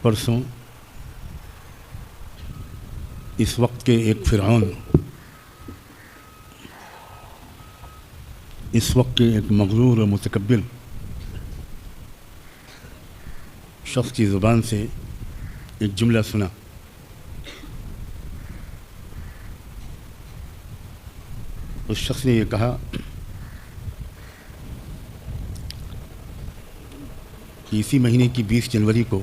پرسوں اس وقت کے ایک فرعون، اس وقت کے ایک مغرور اور متکبر شخص کی زبان سے ایک جملہ سنا. اس شخص نے یہ کہا کہ اسی مہینے کی 20 جنوری کو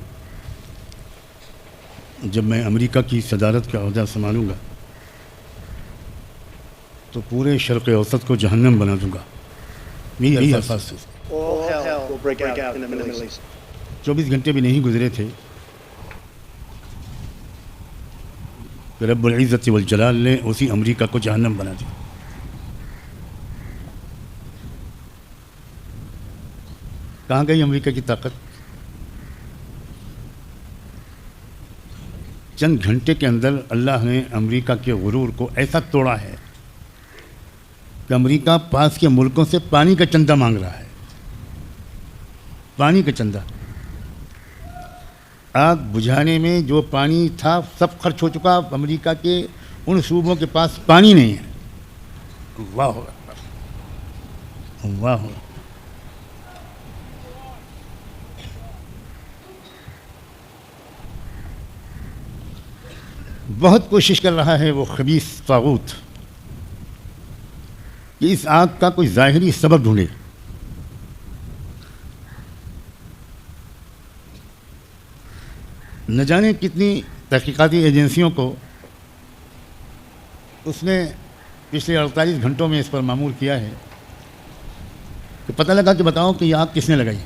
جب میں امریکہ کی صدارت کا عہدہ سنبھالوں گا تو پورے شرق اوسط کو جہنم بنا دوں گا. یہی الفاظ تھے. 24 گھنٹے بھی نہیں گزرے تھے کہ رب العزت والجلال نے اسی امریکہ کو جہنم بنا دیا. کہاں گئی امریکہ کی طاقت؟ چند گھنٹے کے اندر اللہ نے امریکہ کے غرور کو ایسا توڑا ہے کہ امریکہ پاس کے ملکوں سے پانی کا چندہ مانگ رہا ہے. پانی کا چندہ. آگ بجھانے میں جو پانی تھا سب خرچ ہو چکا. امریکہ کے ان صوبوں کے پاس پانی نہیں ہے. اللہ اکبر، اللہ. بہت کوشش کر رہا ہے وہ خبیث طاغوت کہ اس آگ کا کوئی ظاہری سبب ڈھونڈے. نہ جانے کتنی تحقیقاتی ایجنسیوں کو اس نے پچھلے 48 گھنٹوں میں اس پر معمور کیا ہے کہ پتہ لگا کہ بتاؤ کہ یہ آگ کس نے لگائی.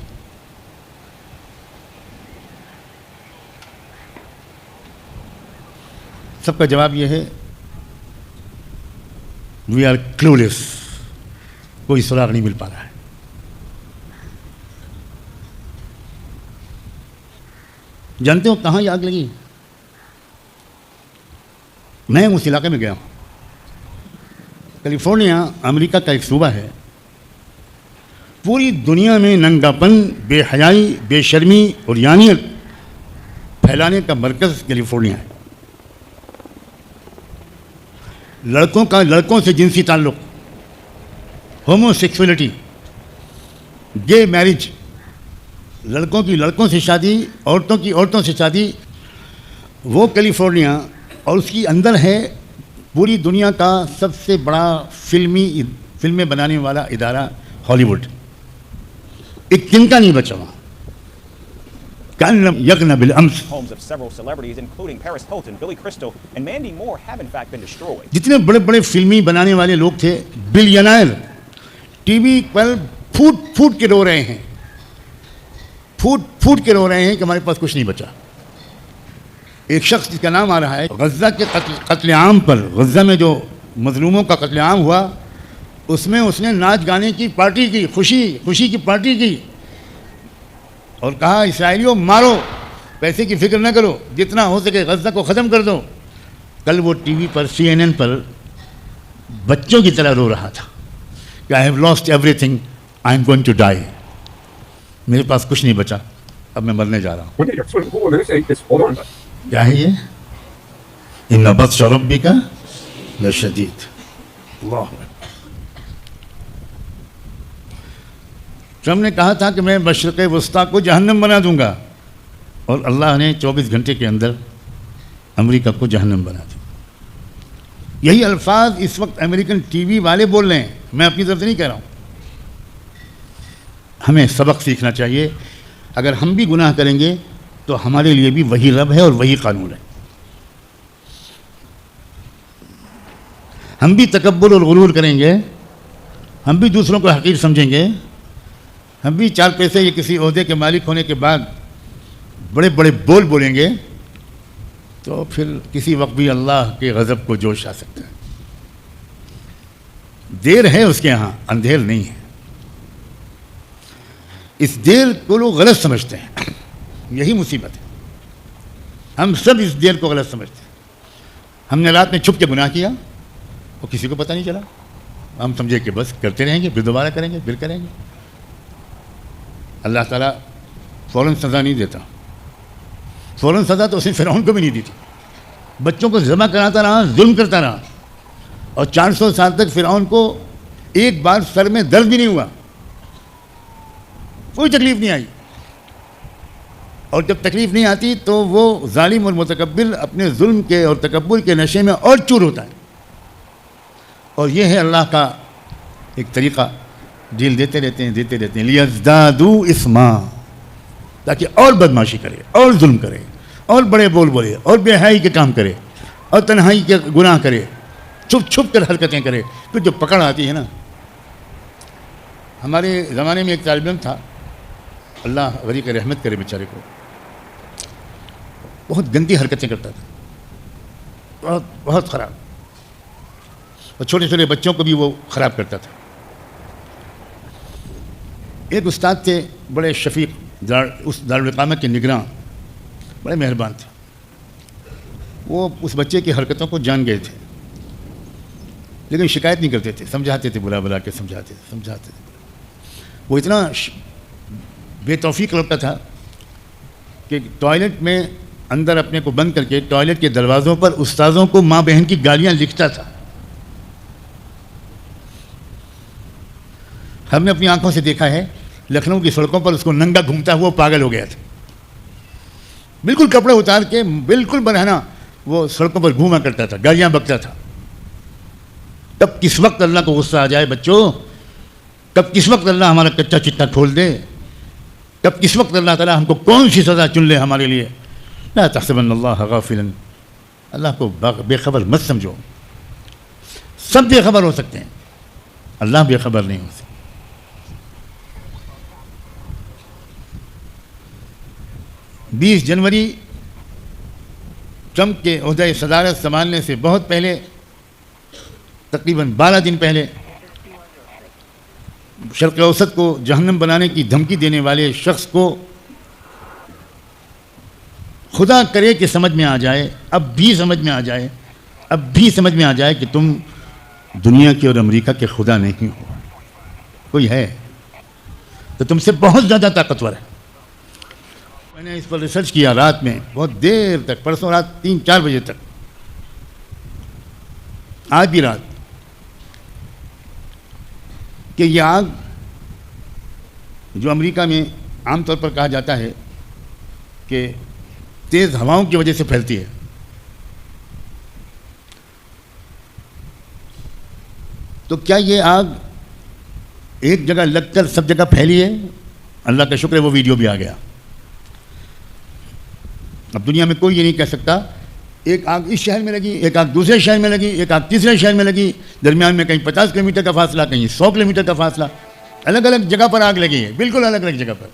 سب کا جواب یہ ہے وی آر کلولیس. کوئی سراغ نہیں مل پا رہا ہے. جانتے ہو کہاں یہ آگ لگی؟ میں اس علاقے میں گیا ہوں. کیلیفورنیا امریکہ کا ایک صوبہ ہے. پوری دنیا میں ننگاپن، بے حیائی، بے شرمی اور یانیت پھیلانے کا مرکز کیلیفورنیا ہے. لڑکوں کا لڑکوں سے جنسی تعلق، ہومو سیکسولیٹی، گے میرج، لڑکوں کی لڑکوں سے شادی، عورتوں کی عورتوں سے شادی. وہ کیلیفورنیا اور اس کی اندر ہے پوری دنیا کا سب سے بڑا فلمیں بنانے والا ادارہ ہالی ووڈ. ایک تنکا نہیں بچا وہاں. كأن لم يغن بالأمس. Homes of several celebrities, including Paris Hilton, Billy Crystal, and Mandy Moore, have in fact been destroyed. جتنے بڑے بڑے فلمی بنانے والے لوگ تھے، بلینائر، ٹی وی پر پھوٹ کے رو رہے ہیں. پھوٹ کے رو رہے ہیں کہ ہمارے پاس کچھ نہیں بچا. ایک شخص جس کا نام آ رہا ہے، غزہ کے قتل عام پر، غزہ میں جو مظلوموں کا قتل عام ہوا اس میں اس نے ناچ گانے کی پارٹی کی، خوشی کی پارٹی کی اور کہا اسرائیلیوں مارو، پیسے کی فکر نہ کرو، جتنا ہو سکے غزہ کو ختم کر دو. کل وہ ٹی وی پر CNN پر بچوں کی طرح رو رہا تھا کہ I have lost everything, I am going to die. میرے پاس کچھ نہیں بچا، اب میں مرنے جا رہا ہوں. کیا ہے یہ؟ ان بطش ربک لشدید. اللہ. ٹرمپ نے کہا تھا کہ میں مشرق وسطیٰ کو جہنم بنا دوں گا اور اللہ نے 24 گھنٹے کے اندر امریکہ کو جہنم بنا دیا. یہی الفاظ اس وقت امریکن ٹی وی والے بول رہے ہیں. میں اپنی طرف سے نہیں کہہ رہا ہوں. ہمیں سبق سیکھنا چاہیے. اگر ہم بھی گناہ کریں گے تو ہمارے لیے بھی وہی رب ہے اور وہی قانون ہے. ہم بھی تکبر اور غرور کریں گے، ہم بھی دوسروں کو حقیر سمجھیں گے، ہم بھی 4 پیسے یا کسی عہدے کے مالک ہونے کے بعد بڑے بڑے بولیں گے تو پھر کسی وقت بھی اللہ کے غضب کو جوش آ سکتا ہے. دیر ہے اس کے ہاں، اندھیر نہیں ہے. اس دیر کو لوگ غلط سمجھتے ہیں. یہی مصیبت ہے. ہم سب اس دیر کو غلط سمجھتے ہیں. ہم نے رات میں چھپ کے گناہ کیا اور کسی کو پتہ نہیں چلا. ہم سمجھے کہ بس کرتے رہیں گے، پھر دوبارہ کریں گے، پھر کریں گے. اللہ تعالیٰ فوراً سزا نہیں دیتا. فوراً سزا تو اس نے فرعون کو بھی نہیں دی تھی. بچوں کو ذبح کراتا رہا, ظلم کرتا رہا, اور 400 سال تک فرعون کو ایک بار سر میں درد بھی نہیں ہوا, کوئی تکلیف نہیں آئی. اور جب تکلیف نہیں آتی تو وہ ظالم اور متکبر اپنے ظلم کے اور تکبر کے نشے میں اور چور ہوتا ہے. اور یہ ہے اللہ کا ایک طریقہ, ڈھیل دیتے رہتے ہیں لیزدادوا اثما, تاکہ اور بدماشی کرے, اور ظلم کرے, اور بڑے بول بولے, اور بے حیائی کے کام کرے, اور تنہائی کے گناہ کرے, چھپ چھپ کر حرکتیں کرے. پھر جو پکڑ آتی ہے نا, ہمارے زمانے میں ایک طالب علم تھا, اللہ غریق رحمت کرے بیچارے کو, بہت گندی حرکتیں کرتا تھا, بہت بہت خراب, اور چھوٹے چھوٹے بچوں کو بھی وہ خراب کرتا تھا. ایک استاد تھے بڑے شفیق, اس دارالاقامت کے نگراں, بڑے مہربان تھے. وہ اس بچے کی حرکتوں کو جان گئے تھے, لیکن شکایت نہیں کرتے تھے, سمجھاتے تھے, بلا بلا کے سمجھاتے تھے. وہ اتنا بے توفیق لگتا تھا کہ ٹوائلٹ میں اندر اپنے کو بند کر کے ٹوائلٹ کے دروازوں پر استاذوں کو ماں بہن کی گالیاں لکھتا تھا. ہم نے اپنی آنکھوں سے دیکھا ہے, لکھنؤ کی سڑکوں پر اس کو ننگا گھومتا ہوا پاگل ہو گیا تھا. بالکل کپڑے اتار کے بالکل برہنہ وہ سڑکوں پر گھوما کرتا تھا, گالیاں بکتا تھا. تب کس وقت اللہ کو غصہ آ جائے بچوں, تب کس وقت اللہ ہمارا کچا چٹا کھول دے, تب کس وقت اللہ تعالیٰ ہم کو کون سی سزا چن لے ہمارے لیے. لا تحسبن اللہ غافلا, اللہ کو بے خبر مت سمجھو. سب بے خبر ہو سکتے ہیں, اللہ بے خبر نہیں ہو سکتے. بیس جنوری ٹرمپ کے عہدہ صدارت سنبھالنے سے بہت پہلے, تقریباً 12 دن پہلے, شرق اوسط کو جہنم بنانے کی دھمکی دینے والے شخص کو خدا کرے کہ سمجھ میں آ جائے, اب بھی سمجھ میں آ جائے کہ تم دنیا کے اور امریکہ کے خدا نہیں ہو. کوئی ہے تو تم سے بہت زیادہ طاقتور ہے. میں نے اس پر ریسرچ کیا رات میں, بہت دیر تک, پرسوں رات 3-4 بجے تک, آج بھی رات, کہ یہ آگ جو امریکہ میں عام طور پر کہا جاتا ہے کہ تیز ہواؤں کی وجہ سے پھیلتی ہے, تو کیا یہ آگ ایک جگہ لگ کر سب جگہ پھیلی ہے؟ اللہ کا شکر ہے وہ ویڈیو بھی آ گیا. اب دنیا میں کوئی یہ نہیں کہہ سکتا ایک آگ اس شہر میں لگی, ایک آگ دوسرے شہر میں لگی, ایک آگ تیسرے شہر میں لگی, درمیان میں کہیں 50 کلومیٹر کا فاصلہ, کہیں 100 کلومیٹر کا فاصلہ, الگ الگ جگہ پر آگ لگی ہے, بالکل الگ الگ جگہ پر.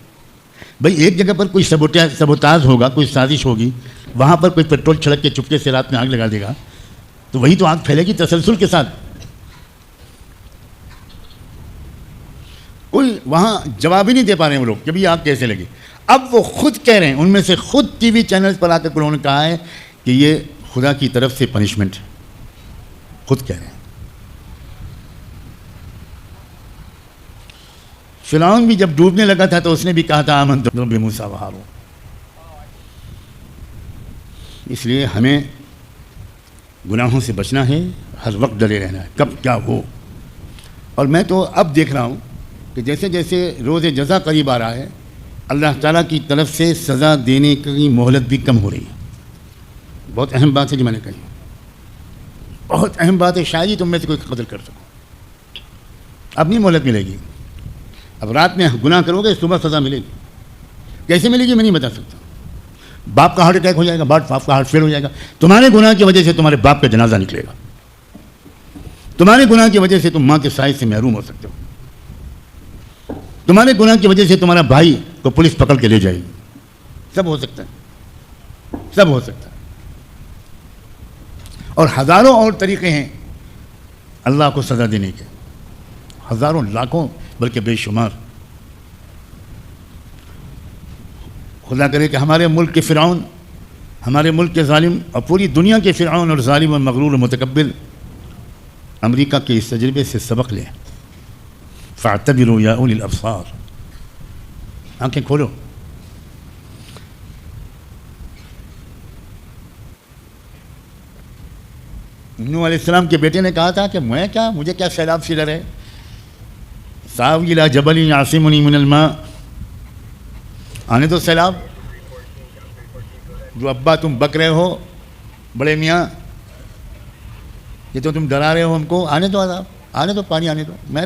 بھئی ایک جگہ پر کوئی سبوتاژ ہوگا, کوئی سازش ہوگی, وہاں پر کوئی پیٹرول چھڑک کے چپکے سے رات میں آگ لگا دے گا, تو وہی تو آگ پھیلے گی تسلسل کے ساتھ. کوئی وہاں جواب ہی نہیں دے پا رہے ہیں وہ لوگ کہ بھی آگ کیسے لگی. اب وہ خود کہہ رہے ہیں, ان میں سے خود ٹی وی چینلز پر آ کر انہوں نے کہا ہے کہ یہ خدا کی طرف سے پنشمنٹ ہے, خود کہہ رہے ہیں. فرعون بھی جب ڈوبنے لگا تھا تو اس نے بھی کہا تھا آمنت برب موسیٰ و ہارون. اس لیے ہمیں گناہوں سے بچنا ہے, ہر وقت ڈرے رہنا ہے کب کیا ہو. اور میں تو اب دیکھ رہا ہوں کہ جیسے جیسے روز جزا قریب آ رہا ہے, اللہ تعالیٰ کی طرف سے سزا دینے کی مہلت بھی کم ہو رہی ہے. بہت اہم بات ہے جو میں نے کہی, بہت اہم بات ہے, شاید ہی تم میں سے کوئی قدر کر سکو. اب نہیں مہلت ملے گی. اب رات میں گناہ کرو گے, صبح سزا ملے گی. کیسے ملے گی میں نہیں بتا سکتا. باپ کا ہارٹ اٹیک ہو جائے گا, باپ کا ہارٹ فیل ہو جائے گا, تمہارے گناہ کی وجہ سے تمہارے باپ کا جنازہ نکلے گا, تمہارے گناہ کی وجہ سے تم ماں کے سائے سے محروم ہو سکتے ہو, تمہارے گناہ کی وجہ سے تمہارا بھائی کو پولیس پکڑ کے لے جائے گی. سب ہو سکتا ہے, سب ہو سکتا ہے. اور ہزاروں اور طریقے ہیں اللہ کو سزا دینے کے, ہزاروں, لاکھوں, بلکہ بے شمار. خدا کرے کہ ہمارے ملک کے فرعون, ہمارے ملک کے ظالم اور پوری دنیا کے فرعون اور ظالم اور مغرور اور متکبر امریکہ کے اس تجربے سے سبق لیں. فاعتبروا یا اولی الابصار, آنکھیں کھولو. نوح علیہ السلام کے بیٹے نے کہا تھا کہ میں کیا، مجھے کیا سیلاب سے ڈر ہے، ساوی الی جبل یعصمنی من الماء، آنے دو سیلاب، جو ابا تم بک رہے ہو بڑے میاں، یہ تو تم ڈرا رہے ہو ہم کو، آنے دو عذاب، آنے دو، پانی آنے دو، میں